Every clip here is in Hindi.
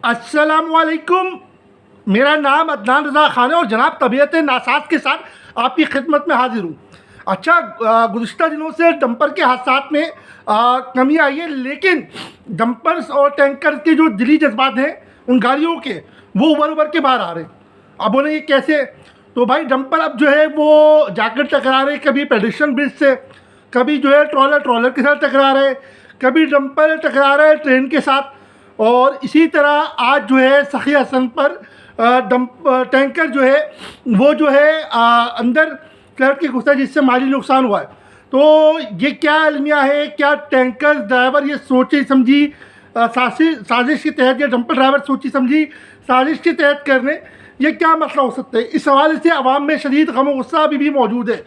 अस्सलामुअलैकुम। मेरा नाम अदनान रज़ा ख़ान है और जनाब तबीयत नासाज के साथ आपकी खिदमत में हाजिर हूँ। अच्छा, गुज़िश्ता दिनों से डंपर के हादसात में कमी आई है, लेकिन डंपर्स और टैंकर के जो दिली जज्बात हैं उन गाड़ियों के, वो उभर उभर के बाहर आ रहे हैं। अब बोले ये कैसे? तो भाई डंपर अब जो है वो जाकर टकरा रहे, कभी पेडिस्ट्रियन ब्रिज से, कभी जो है ट्रॉलर के साथ टकरा रहे, कभी डंपर टकरा रहे ट्रेन के साथ। और इसी तरह आज जो है सखी हसन पर टैंकर जो है वो जो है अंदर फ्लैट के घुसा, जिससे माली नुकसान हुआ है। तो ये क्या अलमिया है? क्या टैंकर ड्राइवर ये सोची समझी साजिश के तहत, या डंपर ड्राइवर सोची समझी साजिश के तहत करने, ये क्या मसला हो सकता है? इस हवाले से आवाम में शदीद गम गुस्सा अभी भी मौजूद है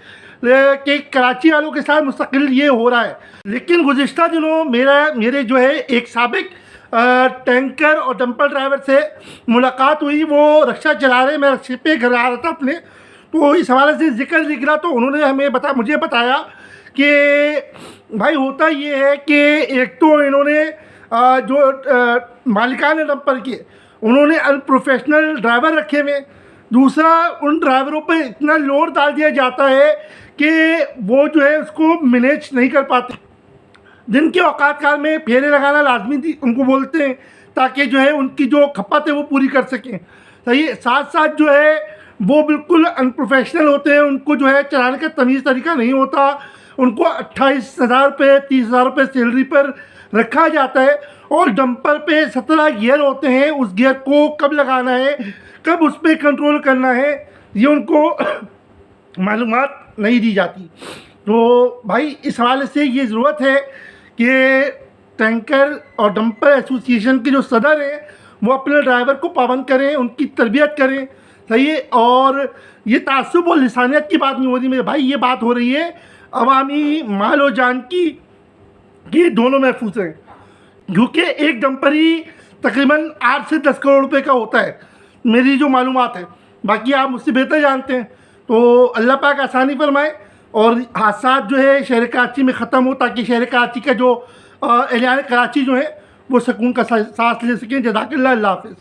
कि कराची वालों के साथ मुस्तकिल ये हो रहा है। लेकिन गुज़िश्ता दिनों मेरे जो है एक साबिक टैंकर और डंपर ड्राइवर से मुलाकात हुई। वो रक्षा चला रहे, मैं रक्षे पे घर आ रहा था अपने, तो इस हवाले से जिक्र निकला। तो उन्होंने मुझे बताया कि भाई होता ये है कि एक तो इन्होंने जो मालिकान डंपर के, उन्होंने अनप्रोफेशनल ड्राइवर रखे हुए। दूसरा, उन ड्राइवरों पे इतना लोड डाल दिया जाता है कि वो जो है उसको मैनेज नहीं कर पाते। दिन के औकात काल में फेरे लगाना लाजमी उनको बोलते हैं, ताकि जो है उनकी जो खपत है वो पूरी कर सकें। सही है। साथ साथ जो है वो बिल्कुल अनप्रोफेशनल होते हैं, उनको जो है चलाने का तमीज़ तरीका नहीं होता। उनको 28,000 रुपये 30,000 रुपये सैलरी पर रखा जाता है, और डंपर पे 17 गियर होते हैं। उस गियर को कब लगाना है, कब उस पर कंट्रोल करना है, ये उनको मालूमात नहीं दी जाती। तो भाई इस हवाले से ये ज़रूरत है कि टैंकर और डंपर एसोसिएशन के जो सदर हैं वो अपने ड्राइवर को पाबंद करें, उनकी तरबियत करें। सही है। और ये तासुब और लिसानियत की बात नहीं हो रही मेरे भाई, ये बात हो रही है अवामी माल और जान की, कि दोनों महफूज हैं। क्योंकि एक डंपर ही तकरीबन 8 से 10 करोड़ रुपए का होता है, मेरी जो मालूमात है। बाकी आप मुझसे बेहतर जानते हैं। तो अल्लाह पाक आसानी फरमाए और हादसा जो है शहर कराची में ख़त्म हो, ताकि शहर कराची का जो एहलियान कराची जो है वो सुकून का सांस ले सकें। जज़ाकल्लाह, अल्लाह हाफ़िज़।